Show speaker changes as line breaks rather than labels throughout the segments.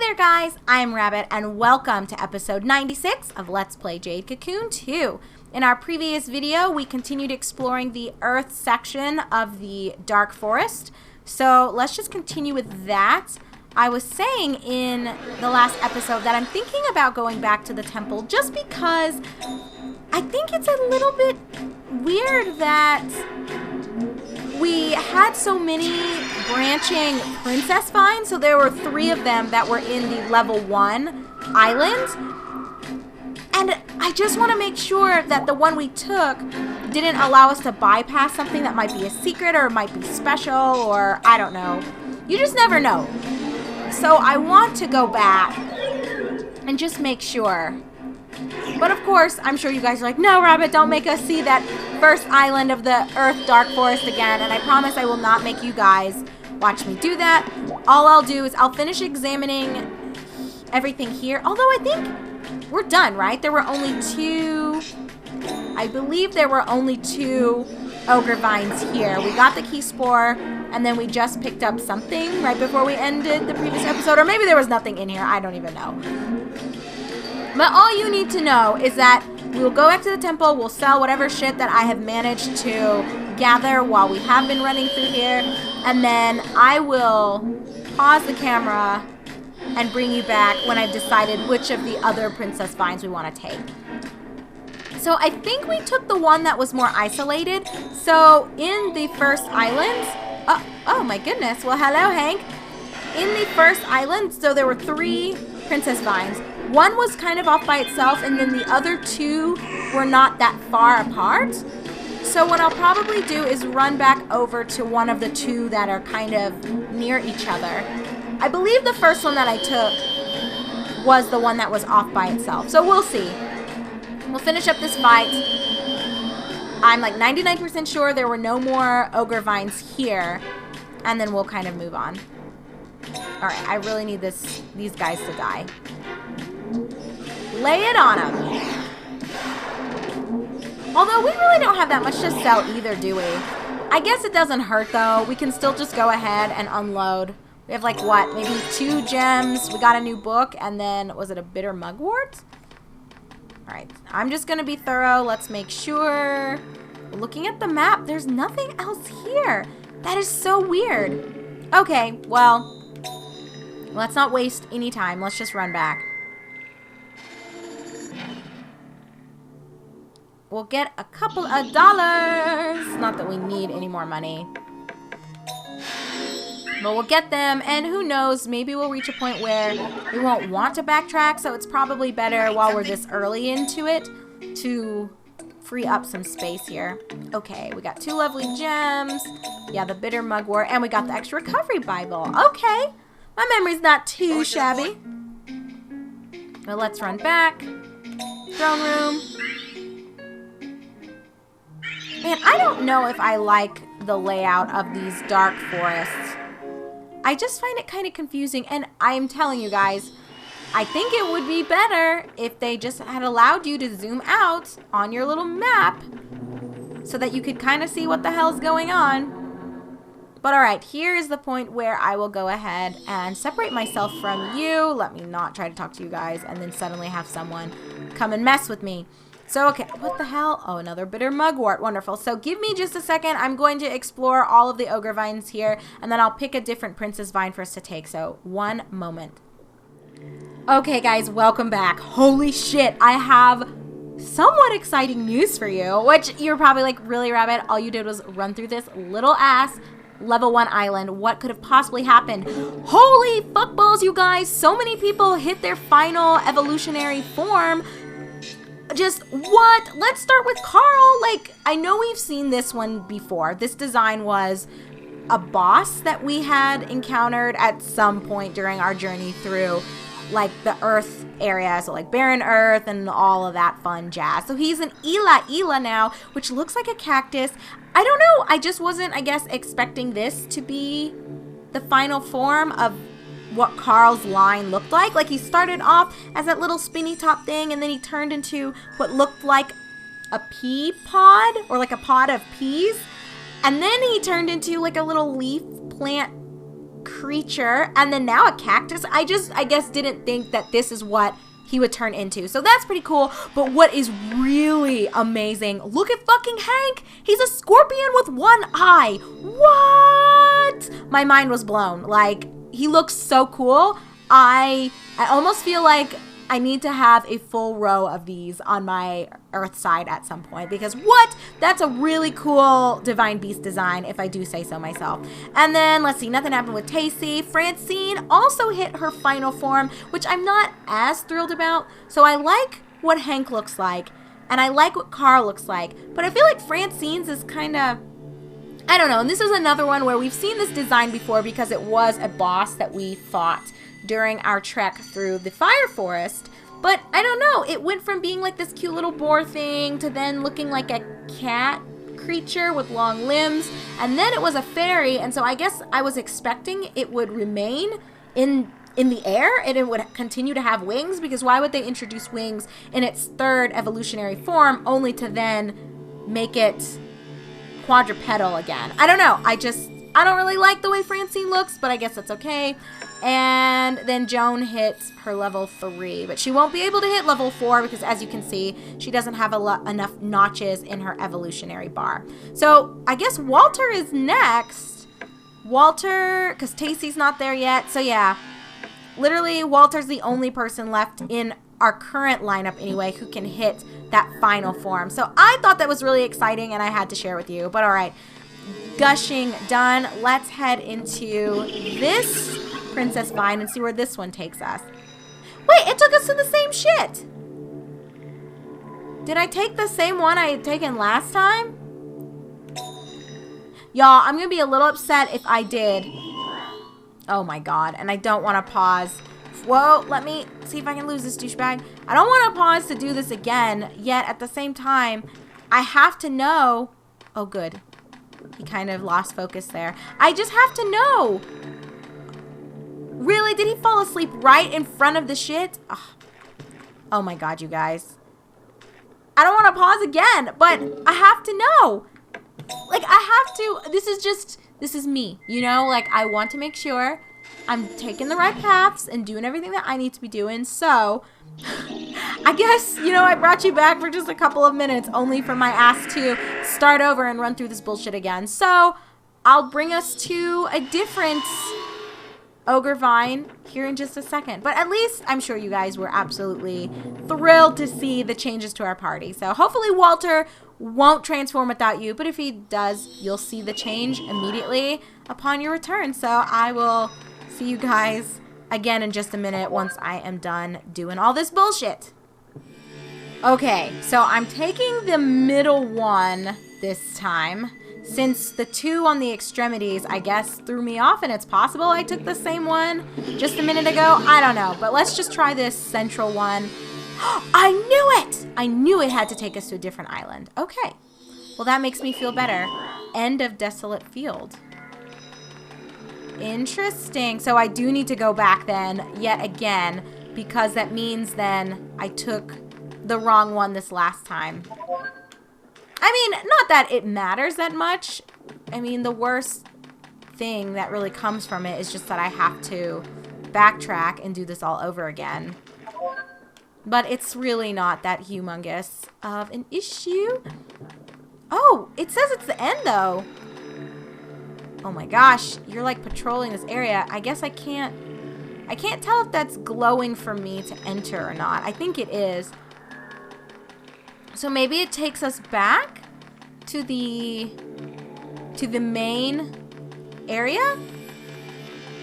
there guys, I'm Rabbit and welcome to episode 96 of Let's Play Jade Cocoon 2. In our previous video, we continued exploring the Earth section of the Dark Forest. So let's just continue with that. I was saying in the last episode that I'm thinking about going back to the temple just because I think it's a little bit weird that we had so many branching princess vines. So there were 3 of them that were in the level 1 island. And I just want to make sure that the one we took didn't allow us to bypass something that might be a secret or might be special or I don't know. You just never know. So I want to go back and just make sure. But of course, I'm sure you guys are like, no, Rabbit, don't make us see that first island of the Earth Dark Forest again. And I promise I will not make you guys watch me do that. All I'll do is I'll finish examining everything here. Although I think we're done, right? There were only 2, I believe there were only 2 ogre vines here. We got the key spore, and then we just picked up something right before we ended the previous episode. Or maybe there was nothing in here. I don't even know. But all you need to know is that we will go back to the temple, we'll sell whatever shit that I have managed to gather while we have been running through here, and then I will pause the camera and bring you back when I've decided which of the other princess vines we want to take. So I think we took the one that was more isolated. So in the first island, oh my goodness, well hello Hank. In the first island, so there were 3 princess vines. One was kind of off by itself, and then the other 2 were not that far apart. So what I'll probably do is run back over to one of the 2 that are kind of near each other. I believe the first one that I took was the one that was off by itself. So we'll see. We'll finish up this fight. I'm like 99% sure there were no more ogre vines here, and then we'll kind of move on. Alright, I really need these guys to die. Lay it on them. Although we really don't have that much to sell either, do we? I guess it doesn't hurt though. We can still just go ahead and unload. We have like what, maybe 2 gems. We got a new book, and then was it a bitter mugwort? Alright, I'm just gonna be thorough. Let's make sure. Looking at the map, there's nothing else here. That is so weird. Okay, well, let's not waste any time. Let's just run back. We'll get a couple of dollars. Not that we need any more money. But we'll get them, and who knows, maybe we'll reach a point where we won't want to backtrack, so it's probably better while we're this early into it to free up some space here. Okay, we got 2 lovely gems. Yeah, the bitter mugwort, and we got the extra recovery Bible. Okay, my memory's not too shabby. Well, let's run back. Throne room. Man, I don't know if I like the layout of these dark forests. I just find it kind of confusing, and I'm telling you guys, I think it would be better if they just had allowed you to zoom out on your little map so that you could kind of see what the hell's going on. But alright, here is the point where I will go ahead and separate myself from you. Let me not try to talk to you guys and then suddenly have someone come and mess with me. So, okay, what the hell? Oh, another bitter mugwort. Wonderful. So, give me just a second. I'm going to explore all of the ogre vines here, and then I'll pick a different princess vine for us to take. So, one moment. Okay, guys, welcome back. Holy shit, I have somewhat exciting news for you, which you're probably like, really, Rabbit? All you did was run through this little ass level 1 island. What could have possibly happened? Holy fuckballs, you guys. So many people hit their final evolutionary form. Just what? Let's start with Carl. Like, I know we've seen this one before. This design was a boss that we had encountered at some point during our journey through like the Earth area, so like barren Earth and all of that fun jazz. So he's an Ela now, which looks like a cactus. I don't know, I just wasn't, I guess, expecting this to be the final form of what Carl's line looked like. Like, he started off as that little spinny top thing, and then he turned into what looked like a pea pod, or like a pod of peas, and then he turned into like a little leaf plant creature, and then now a cactus. I guess didn't think that this is what he would turn into. So that's pretty cool. But what is really amazing, look at fucking Hank. He's a scorpion with one eye. What? My mind was blown. Like, he looks so cool. I almost feel like I need to have a full row of these on my Earth side at some point, because what? That's a really cool Divine Beast design, if I do say so myself. And then, let's see, nothing happened with Tacy. Francine also hit her final form, which I'm not as thrilled about. So I like what Hank looks like, and I like what Carl looks like, but I feel like Francine's is kind of, I don't know. And this is another one where we've seen this design before because it was a boss that we fought during our trek through the fire forest. But I don't know, it went from being like this cute little boar thing to then looking like a cat creature with long limbs, and then it was a fairy, and so I guess I was expecting it would remain in the air and it would continue to have wings, because why would they introduce wings in its third evolutionary form only to then make it quadrupedal again? I don't know. I don't really like the way Francine looks, but I guess that's okay. And then Joan hits her level 3, but she won't be able to hit level 4 because, as you can see, she doesn't have enough notches in her evolutionary bar. So I guess Walter is next. Walter, because Tacy's not there yet. So yeah, literally Walter's the only person left in our current lineup anyway who can hit that final form. So I thought that was really exciting and I had to share with you. But all right, gushing done. Let's head into this Princess Vine and see where this one takes us. Wait, it took us to the same shit. Did I take the same one I had taken last time? Y'all, I'm gonna be a little upset if I did. Oh my god, and I don't want to pause. Whoa, let me see if I can lose this douchebag. I don't want to pause to do this again, yet at the same time, I have to know. Oh good. He kind of lost focus there. I just have to know. Really? Did he fall asleep right in front of the shit? Oh my god, you guys. I don't want to pause again, but I have to know. Like, I have to. This is me, you know? Like, I want to make sure I'm taking the right paths and doing everything that I need to be doing. So, I guess, you know, I brought you back for just a couple of minutes only for my ass to start over and run through this bullshit again. So, I'll bring us to a different Ogre Vine here in just a second. But at least I'm sure you guys were absolutely thrilled to see the changes to our party. So hopefully Walter won't transform without you. But if he does, you'll see the change immediately upon your return. So I will see you guys again in just a minute once I am done doing all this bullshit. Okay, so I'm taking the middle one this time. Since the two on the extremities, I guess, threw me off, and it's possible I took the same one just a minute ago. I don't know, but let's just try this central one. I knew it! I knew it had to take us to a different island. Okay. Well, that makes me feel better. End of Desolate Field. Interesting. So I do need to go back then, yet again, because that means then I took the wrong one this last time. I mean, not that it matters that much. I mean, the worst thing that really comes from it is just that I have to backtrack and do this all over again. But it's really not that humongous of an issue. Oh, it says it's the end, though. Oh my gosh, you're like patrolling this area. I guess I can't tell if that's glowing for me to enter or not. I think it is. So maybe it takes us back to the main area?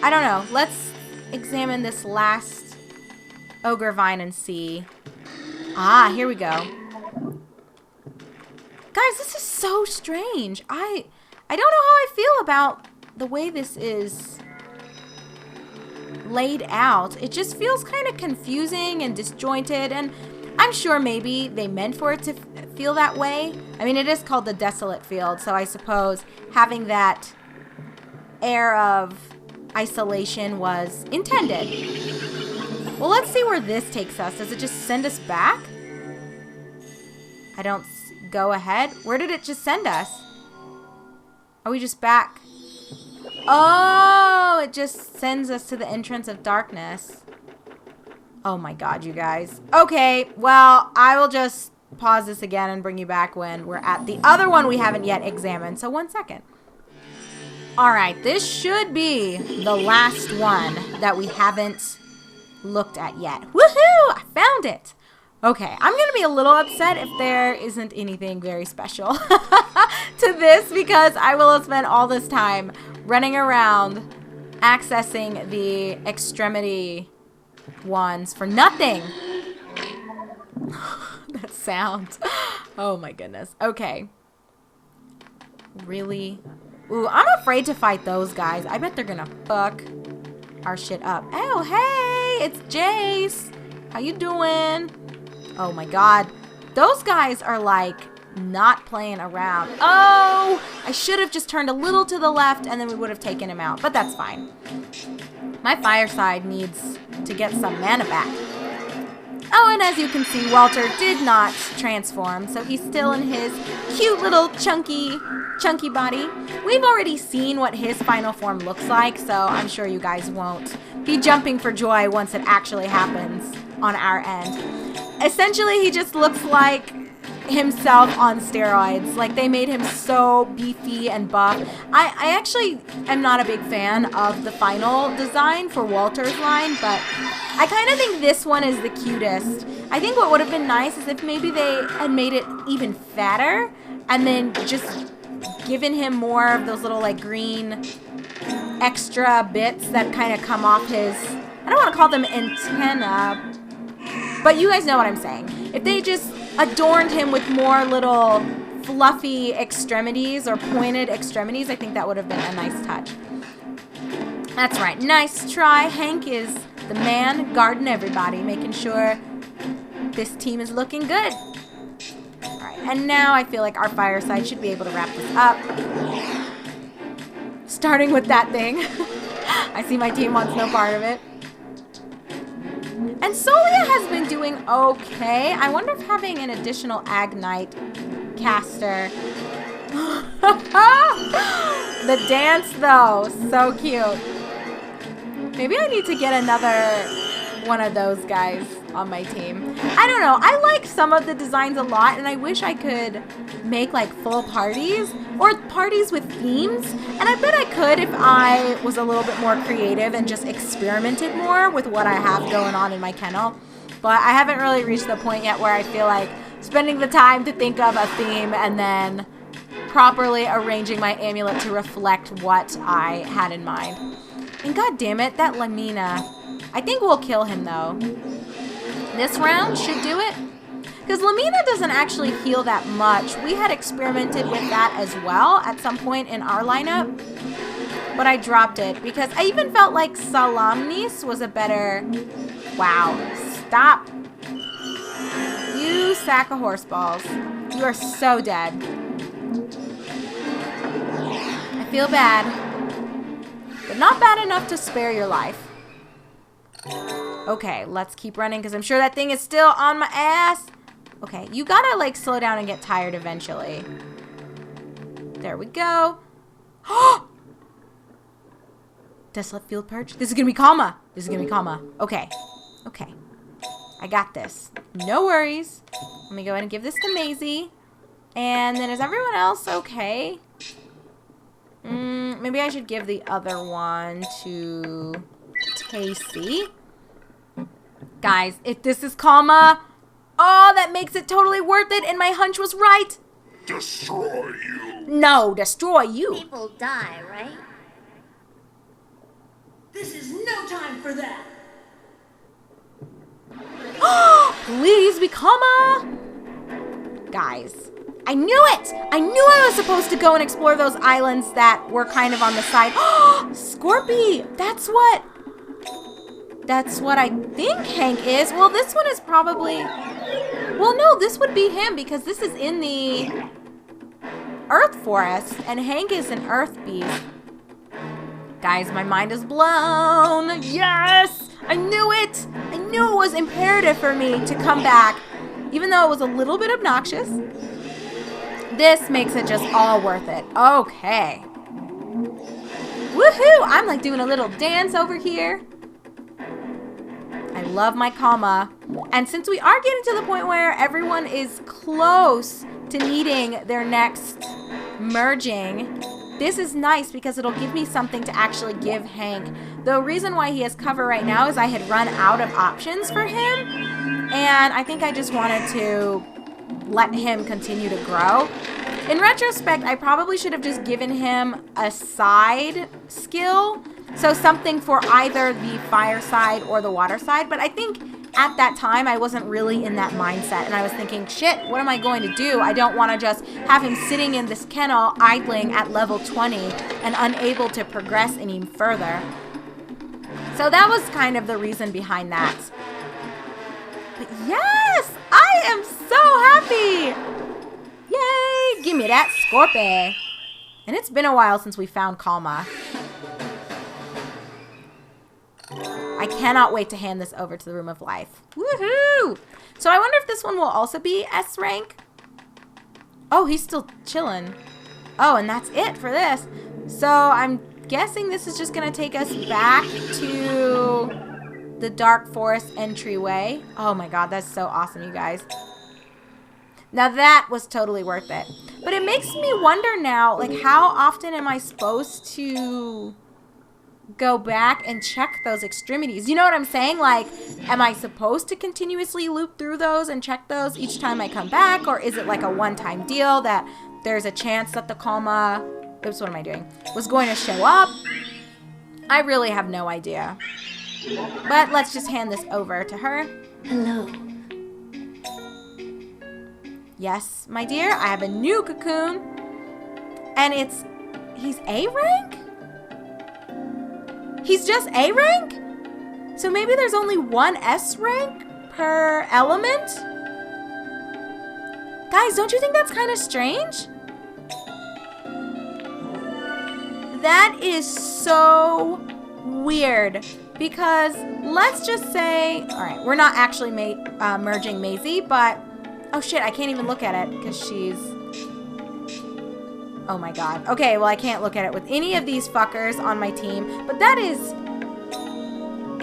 I don't know. Let's examine this last Ogre Vine and see. Ah, here we go. Guys, this is so strange. I don't know how I feel about the way this is laid out. It just feels kind of confusing and disjointed, and I'm sure maybe they meant for it to feel that way. I mean, it is called the Desolate Field, so I suppose having that air of isolation was intended. Well, let's see where this takes us. Does it just send us back? I don't go ahead. Where did it just send us? Are we just back? Oh, it just sends us to the entrance of darkness. Oh my god, you guys. Okay, well, I will just pause this again and bring you back when we're at the other one we haven't yet examined. So 1 second. Alright, this should be the last one that we haven't looked at yet. Woohoo! I found it! Okay, I'm going to be a little upset if there isn't anything very special to this, because I will have spent all this time running around accessing the extremity ones for nothing. That sound. Oh my goodness. Okay. Really? Ooh, I'm afraid to fight those guys. I bet they're gonna fuck our shit up. Oh, hey, it's Jace. How you doing? Oh my god. Those guys are like not playing around. Oh, I should have just turned a little to the left and then we would have taken him out, but that's fine. My fireside needs to get some mana back. Oh, and as you can see, Walter did not transform, so he's still in his cute little chunky body. We've already seen what his final form looks like, so I'm sure you guys won't be jumping for joy once it actually happens on our end. Essentially, he just looks like himself on steroids. Like, they made him so beefy and buff. I actually am not a big fan of the final design for Walter's line, but I kind of think this one is the cutest. I think what would have been nice is if maybe they had made it even fatter and then just given him more of those little like green extra bits that kind of come off his, I don't want to call them antenna, but you guys know what I'm saying. If they just adorned him with more little fluffy extremities or pointed extremities, I think that would have been a nice touch. That's right. Nice try. Hank is the man guarding everybody, making sure this team is looking good. All right, and now I feel like our fireside should be able to wrap this up. Starting with that thing. I see my team wants no part of it. And Solia has been doing okay. I wonder if having an additional Agnite caster. The dance, though, so cute. Maybe I need to get another one of those guys on my team. I don't know. I like some of the designs a lot, and I wish I could make like full parties or parties with themes. And I bet I could if I was a little bit more creative and just experimented more with what I have going on in my kennel. But I haven't really reached the point yet where I feel like spending the time to think of a theme and then properly arranging my amulet to reflect what I had in mind. And god damn it, that Lamina. I think we'll kill him though. This round should do it. Because Lamina doesn't actually heal that much. We had experimented with that as well at some point in our lineup. But I dropped it because I even felt like Salamnis was a better... Wow. Stop. You sack of horse balls. You are so dead. I feel bad. But not bad enough to spare your life. Okay, let's keep running because I'm sure that thing is still on my ass. Okay, you gotta like slow down and get tired eventually. There we go. Desolate field perch. This is gonna be kalma. This is gonna be kalma. Okay. Okay. I got this. No worries. Let me go ahead and give this to Maisie. And then is everyone else okay? Maybe I should give the other one to Tacy. Guys, if this is kalma, oh, that makes it totally worth it, and my hunch was right.
Destroy you.
No, destroy you.
People die, right?
This is no time for that.
Please be kalma. Guys, I knew it. I knew I was supposed to go and explore those islands that were kind of on the side. Scorpy, that's what I think Hank is. Well, this one is probably... Well, no, this would be him because this is in the Earth Forest, and Hank is an Earth Beast. Guys, my mind is blown. Yes! I knew it! I knew it was imperative for me to come back, even though it was a little bit obnoxious. This makes it just all worth it. Okay. Woohoo! I'm like doing a little dance over here. I love my kalma. And since we are getting to the point where everyone is close to needing their next merging, this is nice because it'll give me something to actually give Hank. The reason why he has cover right now is I had run out of options for him. And I think I just wanted to let him continue to grow. In retrospect, I probably should have just given him a side skill. So something for either the fire side or the water side. But I think at that time, I wasn't really in that mindset. And I was thinking, shit, what am I going to do? I don't want to just have him sitting in this kennel idling at level 20 and unable to progress any further. So that was kind of the reason behind that. But yes, I am so happy. Yay, give me that Scorpy. And it's been a while since we found Kalma. I cannot wait to hand this over to the Room of Life. Woohoo! So I wonder if this one will also be S rank. Oh, he's still chilling. Oh, and that's it for this. So I'm guessing this is just going to take us back to the Dark Forest entryway. Oh my god, that's so awesome, you guys. Now that was totally worth it. But it makes me wonder now, like, how often am I supposed to go back and check those extremities? You know what I'm saying? Like, am I supposed to continuously loop through those and check those each time I come back? Or is it like a one-time deal that there's a chance that the Kalma, oops, what am I doing, was going to show up? I really have no idea. But let's just hand this over to her.
Hello.
Yes, my dear, I have a new cocoon. And he's A rank? He's just A rank? So maybe there's only one S rank per element? Guys, don't you think that's kind of strange? That is so weird. Because let's just say, alright, we're not actually merging Maisie, but oh shit, I can't even look at it because she's, oh my god. Okay, well I can't look at it with any of these fuckers on my team, but that is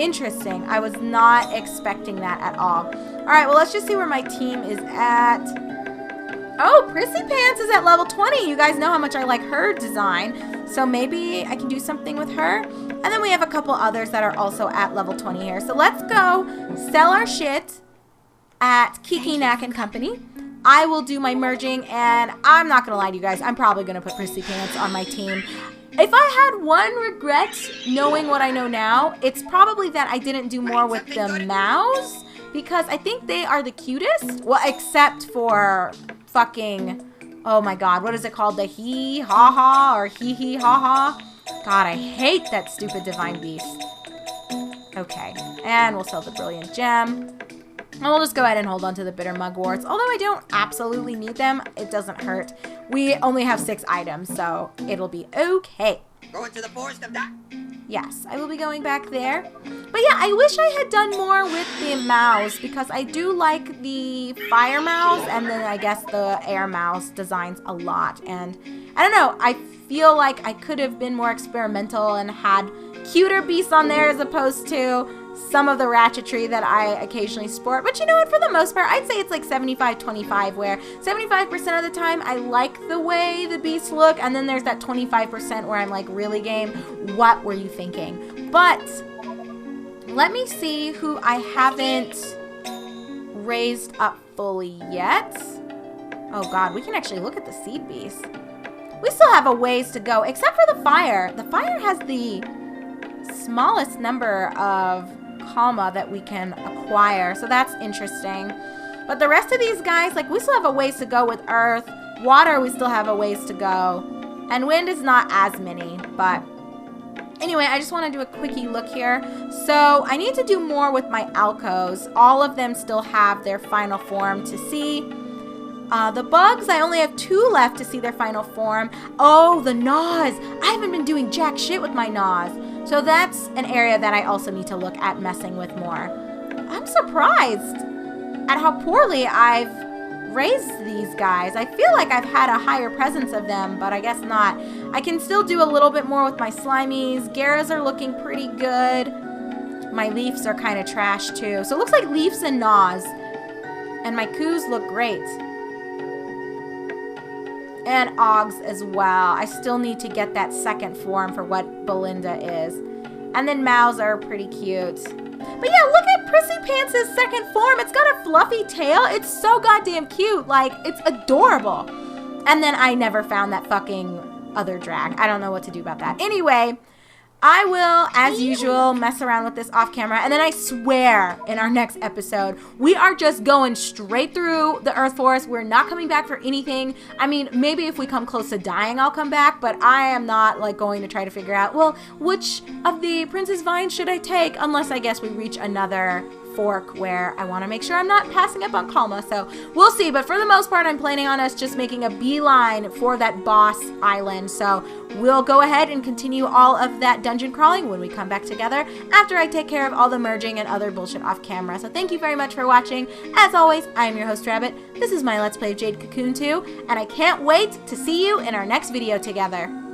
interesting. I was not expecting that at all. Alright, well let's just see where my team is at. Oh, Prissy Pants is at level 20. You guys know how much I like her design, so maybe I can do something with her. And then we have a couple others that are also at level 20 here. So let's go sell our shit at Kiki Knack and Company. I will do my merging, and I'm not gonna lie to you guys, I'm probably gonna put Prissy Pants on my team. If I had one regret knowing what I know now, it's probably that I didn't do more with the mouse, because I think they are the cutest. Well, except for fucking, oh my god, what is it called? The hee-ha-ha or hee-hee-ha-ha? God, I hate that stupid Divine Beast. Okay, and we'll sell the Brilliant Gem. And we'll just go ahead and hold on to the Bitter Mugworts. Although I don't absolutely need them, it doesn't hurt. We only have 6 items, so it'll be okay.
Going to the Forest of Dark.
Yes, I will be going back there. But yeah, I wish I had done more with the mouse, because I do like the fire mouse and then I guess the air mouse designs a lot. And I don't know, I feel like I could have been more experimental and had cuter beasts on there as opposed to some of the ratchetry that I occasionally sport. But you know what, for the most part, I'd say it's like 75-25, where 75% of the time I like the way the beasts look, and then there's that 25% where I'm like, really game, what were you thinking? But let me see who I haven't raised up fully yet. Oh god, we can actually look at the seed beast. We still have a ways to go, except for the fire. The fire has the smallest number of kalma that we can acquire, so that's interesting. But the rest of these guys, like, we still have a ways to go with earth. Water, we still have a ways to go. And wind is not as many, but anyway, I just want to do a quickie look here. So I need to do more with my alcos. All of them still have their final form to see. The bugs, I only have 2 left to see their final form. Oh, the gnaws. I haven't been doing jack shit with my gnaws. So that's an area that I also need to look at messing with more. I'm surprised at how poorly I've raise these guys. I feel like I've had a higher presence of them, but I guess not. I can still do a little bit more with my slimies. Garas are looking pretty good. My leafs are kind of trash too. So it looks like leafs and gnaws. And my coos look great. And Oggs as well. I still need to get that second form for what Belinda is. And then Mows are pretty cute. But yeah, look at Prissy Pants' second form. It's got a fluffy tail. It's so goddamn cute. Like, it's adorable. And then I never found that fucking other drag. I don't know what to do about that. Anyway, I will, as usual, mess around with this off camera. And then I swear in our next episode, we are just going straight through the Earth Forest. We're not coming back for anything. I mean, maybe if we come close to dying, I'll come back. But I am not like going to try to figure out, well, which of the Princess Vines should I take? Unless I guess we reach another fork where I want to make sure I'm not passing up on Kalma. So we'll see. But for the most part, I'm planning on us just making a beeline for that boss island. So we'll go ahead and continue all of that dungeon crawling when we come back together after I take care of all the merging and other bullshit off camera. So thank you very much for watching. As always, I am your host, Rabbit. This is my Let's Play Jade Cocoon 2, and I can't wait to see you in our next video together.